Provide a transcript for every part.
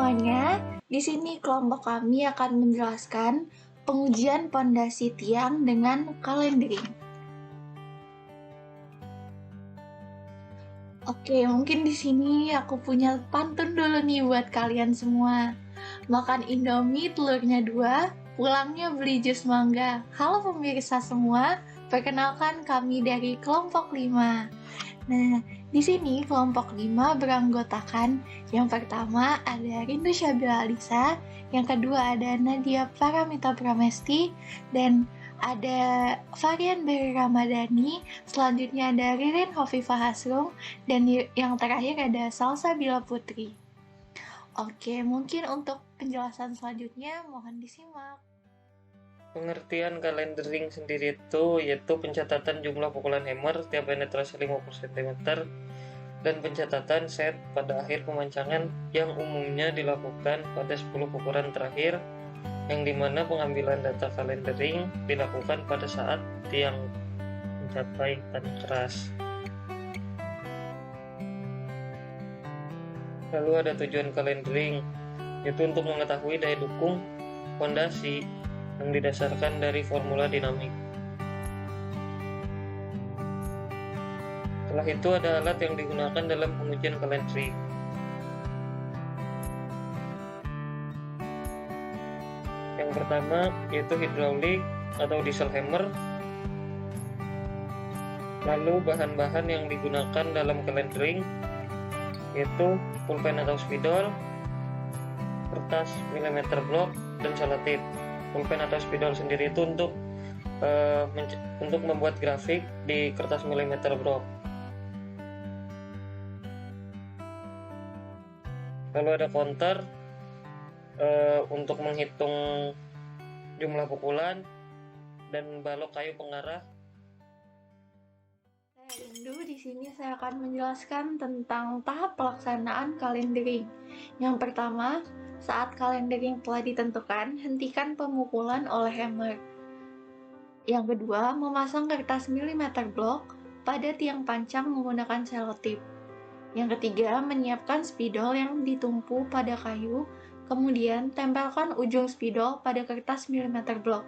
semuanya, di sini kelompok kami akan menjelaskan pengujian pondasi tiang dengan calendering. Oke, mungkin di sini aku punya pantun dulu nih buat kalian semua. Makan Indomie telurnya 2, pulangnya beli jus mangga. Halo pemirsa semua, perkenalkan kami dari kelompok 5. Nah, di sini kelompok 5 beranggotakan yang pertama ada Rindu Syabila Alisa, yang kedua ada Nadia Paramita Pramesti, dan ada Varian Berry Ramadhani, selanjutnya ada Ririn Hovifah Hasrum, dan yang terakhir ada Salsabila Putri. Oke, mungkin untuk penjelasan selanjutnya mohon disimak. Pengertian calendering sendiri itu yaitu pencatatan jumlah pukulan hammer setiap penetrasi 50 cm dan pencatatan set pada akhir pemancangan yang umumnya dilakukan pada 10 pukulan terakhir, yang dimana pengambilan data calendering dilakukan pada saat tiang mencapai tanah keras. Lalu ada tujuan calendering, yaitu untuk mengetahui daya dukung fondasi yang didasarkan dari formula dinamik. Setelah itu ada alat yang digunakan dalam pengujian calendering. Yang pertama yaitu hydraulic atau diesel hammer. Lalu bahan-bahan yang digunakan dalam calendering yaitu pulpen atau spidol, kertas milimeter block, dan selotip. Pulpen atau spidol sendiri itu untuk membuat grafik di kertas milimeter block. Lalu ada counter untuk menghitung jumlah pukulan, dan balok kayu pengarah. Saya Rindu, di sini saya akan menjelaskan tentang tahap pelaksanaan calendering. Yang pertama, saat calendering telah ditentukan, hentikan pemukulan oleh hammer. Yang kedua, memasang kertas milimeter block pada tiang pancang menggunakan selotip. Yang ketiga, menyiapkan spidol yang ditumpu pada kayu, kemudian tempelkan ujung spidol pada kertas milimeter block.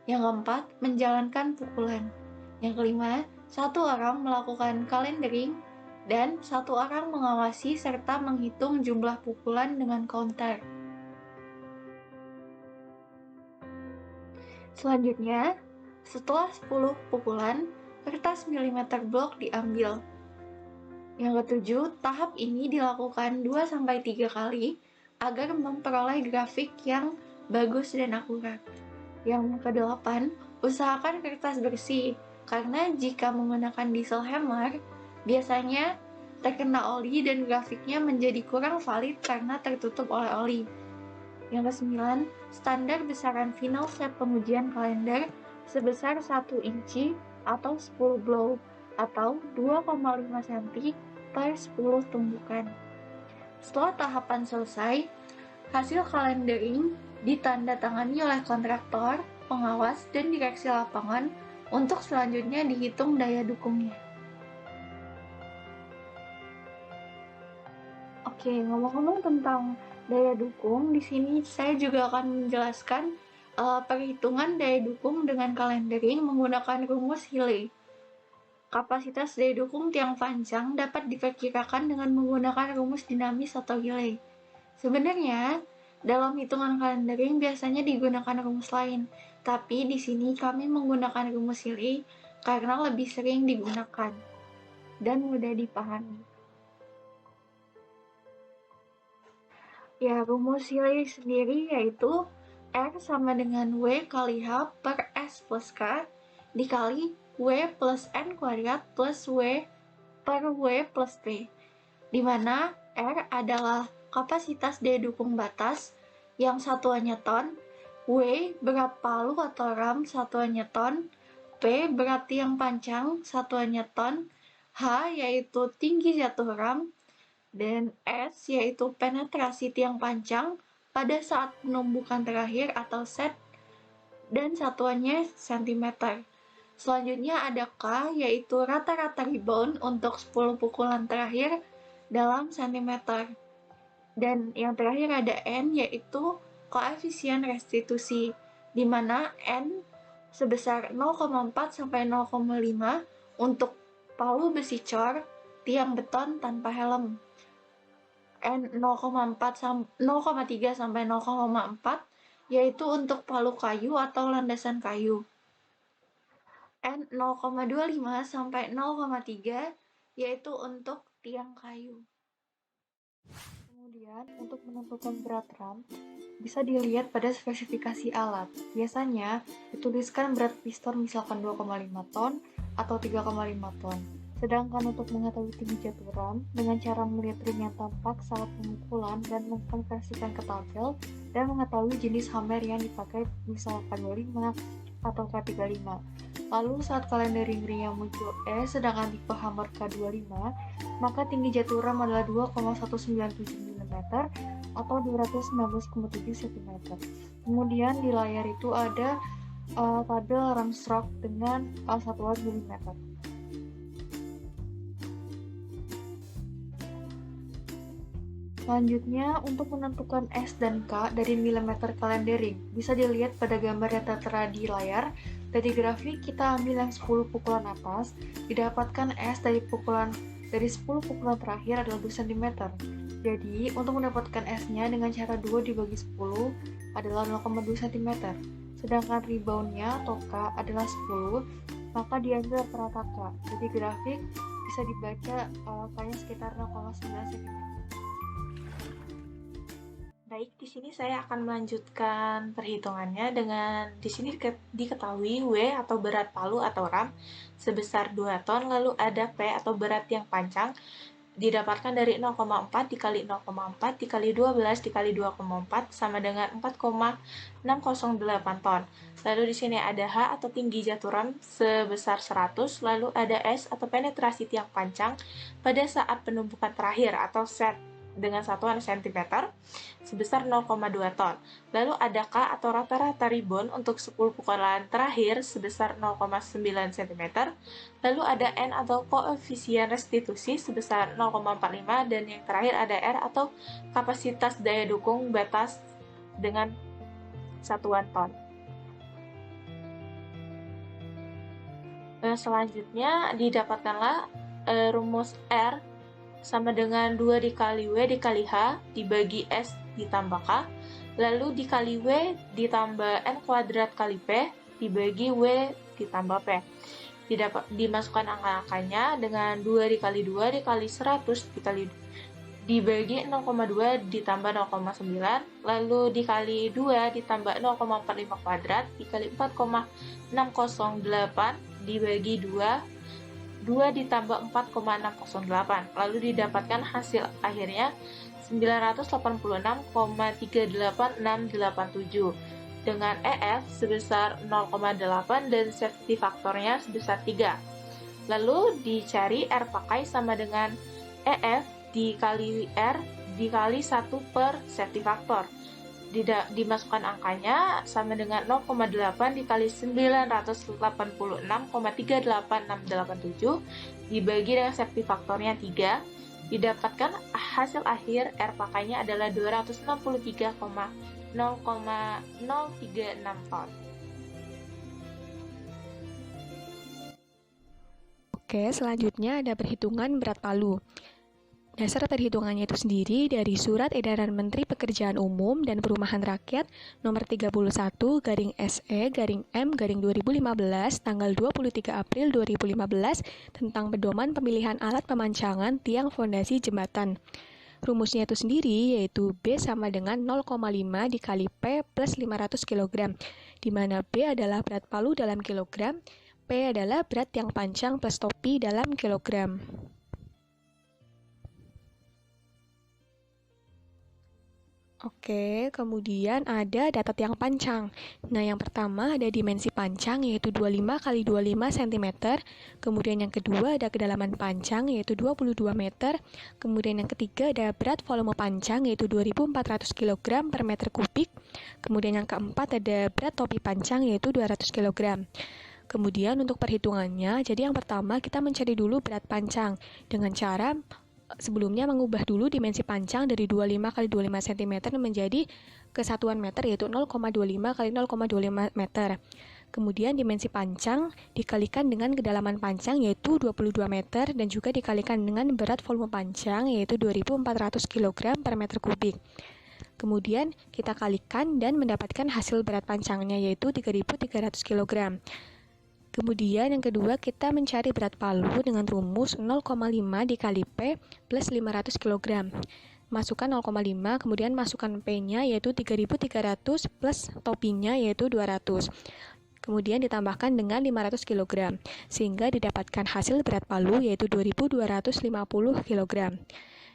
Yang keempat, menjalankan pukulan. Yang kelima, satu orang melakukan calendering dan satu orang mengawasi serta menghitung jumlah pukulan dengan counter. Selanjutnya, setelah 10 pukulan, kertas milimeter block diambil. Yang ketujuh, tahap ini dilakukan 2-3 kali agar memperoleh grafik yang bagus dan akurat. Yang kedelapan, usahakan kertas bersih, karena jika menggunakan diesel hammer, biasanya terkena oli dan grafiknya menjadi kurang valid karena tertutup oleh oli. Yang kesembilan, standar besaran final set pengujian kalender sebesar 1 inci atau 10 blow atau 2,5 cm per 10 tumbukan. Setelah tahapan selesai, hasil calendering ditandatangani oleh kontraktor, pengawas, dan direksi lapangan untuk selanjutnya dihitung daya dukungnya. Oke, ngomong-ngomong tentang daya dukung, di sini saya juga akan menjelaskan perhitungan daya dukung dengan calendering menggunakan rumus Healy. Kapasitas daya dukung tiang pancang dapat diperkirakan dengan menggunakan rumus dinamis atau Healy. Sebenarnya, dalam hitungan calendering biasanya digunakan rumus lain, tapi di sini kami menggunakan rumus Healy karena lebih sering digunakan dan mudah dipahami. Ya, rumus Healy sendiri yaitu R sama dengan W kali H per S plus K dikali W plus N kuadrat plus W per W plus P, di mana R adalah kapasitas daya dukung batas yang satuannya ton, W berat palu atau ram satuannya ton, P berat tiang pancang satuannya ton, H yaitu tinggi jatuh ram, dan S yaitu penetrasi tiang pancang pada saat penumbukan terakhir atau set, dan satuannya cm. Selanjutnya ada K yaitu rata-rata rebound untuk 10 pukulan terakhir dalam cm. Dan yang terakhir ada N, yaitu koefisien restitusi, di mana N sebesar 0,4 sampai 0,5 untuk palu besi cor, tiang beton tanpa helm. N 0,3 sampai 0,4 yaitu untuk palu kayu atau landasan kayu. N 0,25 sampai 0,3 yaitu untuk tiang kayu. Kemudian, untuk menentukan berat ram, bisa dilihat pada spesifikasi alat. Biasanya, dituliskan berat piston misalkan 2,5 ton atau 3,5 ton. Sedangkan untuk mengetahui tinggi jatuh ram, dengan cara melihat ring yang tampak saat pemukulan dan mengkonversikan ke tabel, dan mengetahui jenis hammer yang dipakai misalkan 25 atau K35. Lalu saat kalender ring-ring yang muncul E sedangkan tipe hammer K25, maka tinggi jatuh ram adalah 2,197 mm atau 219,7 cm. Kemudian di layar itu ada tabel ram stroke dengan satuan mm. Selanjutnya, untuk menentukan S dan K dari milimeter kalendering, bisa dilihat pada gambar yang tertera di layar. Dari grafik, kita ambil yang 10 pukulan atas, didapatkan S dari 10 pukulan terakhir adalah 2 cm. Jadi, untuk mendapatkan S-nya dengan cara 2 dibagi 10 adalah 0,2 cm. Sedangkan rebound-nya atau K adalah 10, maka diambil rata-rata K. Jadi grafik bisa dibaca K-nya sekitar 0,9 cm. Baik, di sini saya akan melanjutkan perhitungannya dengan di sini diketahui W atau berat palu atau ram sebesar 2 ton, lalu ada P atau berat tiang pancang didapatkan dari 0,4 dikali 0,4 dikali 12 dikali 2,4 sama dengan 4,608 ton. Lalu di sini ada H atau tinggi jatuh ram sebesar 100, lalu ada S atau penetrasi tiang pancang pada saat penumpukan terakhir atau set dengan satuan cm sebesar 0,2 ton. Lalu ada K atau rata-rata rebound untuk 10 pukulan terakhir sebesar 0,9 cm. Lalu ada N atau koefisien restitusi sebesar 0,45 dan yang terakhir ada R atau kapasitas daya dukung batas dengan satuan ton. Selanjutnya didapatkanlah rumus R sama dengan 2 dikali W dikali H dibagi S ditambah K, lalu dikali W ditambah N kuadrat kali P dibagi W ditambah P. Dimasukkan angka-angkanya dengan 2 dikali 2 dikali 100 dibagi 0,2 ditambah 0,9, lalu dikali 2 ditambah 0,45 kuadrat dikali 4,608 dibagi 2 ditambah 4,608, lalu didapatkan hasil akhirnya 986,38687 dengan EF sebesar 0,8 dan safety faktornya sebesar 3. Lalu dicari R pakai sama dengan EF dikali R dikali 1 per safety factor. Dimasukkan angkanya sama dengan 0,8 dikali 986,38687 dibagi dengan safety faktornya 3, didapatkan hasil akhir R pakainya adalah 263,036 ton. Oke, selanjutnya ada perhitungan berat palu. Dasar perhitungannya itu sendiri dari Surat Edaran Menteri Pekerjaan Umum dan Perumahan Rakyat nomor 31 garing SE garing M garing 2015 tanggal 23 April 2015 tentang pedoman pemilihan alat pemancangan tiang fondasi jembatan. Rumusnya itu sendiri yaitu B sama dengan 0,5 dikali P plus 500 kg, di mana B adalah berat palu dalam kilogram, P adalah berat tiang pancang plus topi dalam kilogram. Oke, kemudian ada data tiang pancang. Nah, yang pertama ada dimensi pancang yaitu 25 x 25 cm. Kemudian yang kedua ada kedalaman pancang yaitu 22 meter. Kemudian yang ketiga ada berat volume pancang yaitu 2400 kg per meter kubik. Kemudian yang keempat ada berat topi pancang yaitu 200 kg. Kemudian untuk perhitungannya, jadi yang pertama kita mencari dulu berat pancang dengan cara sebelumnya mengubah dulu dimensi pancang dari 25 kali 25 cm menjadi kesatuan meter, yaitu 0,25 kali 0,25 meter. Kemudian dimensi pancang dikalikan dengan kedalaman pancang yaitu 22 meter dan juga dikalikan dengan berat volume pancang yaitu 2.400 kg per meter kubik. Kemudian kita kalikan dan mendapatkan hasil berat pancangnya yaitu 3.300 kg. Kemudian yang kedua kita mencari berat palu dengan rumus 0,5 dikali P plus 500 kg. Masukkan 0,5, kemudian masukkan P-nya yaitu 3.300 plus topinya yaitu 200. Kemudian ditambahkan dengan 500 kg, sehingga didapatkan hasil berat palu yaitu 2.250 kg.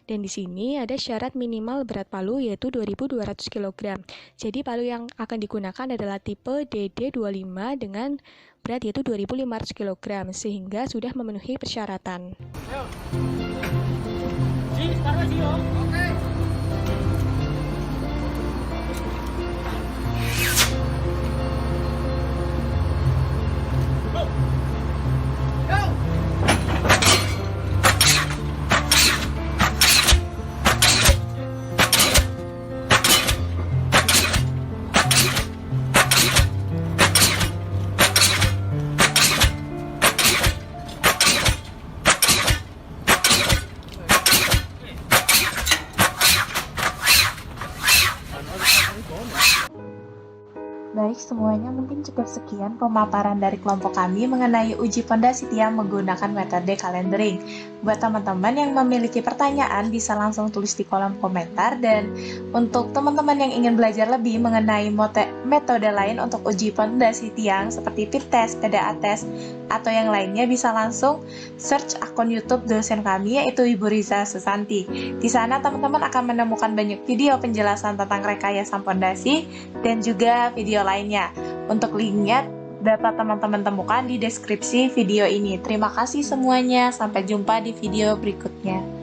Dan di sini ada syarat minimal berat palu yaitu 2.200 kg. Jadi palu yang akan digunakan adalah tipe DD25 dengan berat yaitu 2.500 kg, sehingga sudah memenuhi persyaratan. Baik, semuanya mungkin cukup sekian pemaparan dari kelompok kami mengenai uji pondasi tiang menggunakan metode calendering. Buat teman-teman yang memiliki pertanyaan bisa langsung tulis di kolom komentar, dan untuk teman-teman yang ingin belajar lebih mengenai metode lain untuk uji pondasi tiang seperti PIT test, PDA test, atau yang lainnya bisa langsung search akun YouTube dosen kami yaitu Ibu Riza Susanti. Di sana teman-teman akan menemukan banyak video penjelasan tentang rekayasa pondasi dan juga video lainnya. Untuk linknya dapat teman-teman temukan di deskripsi video ini. Terima kasih semuanya, sampai jumpa di video berikutnya.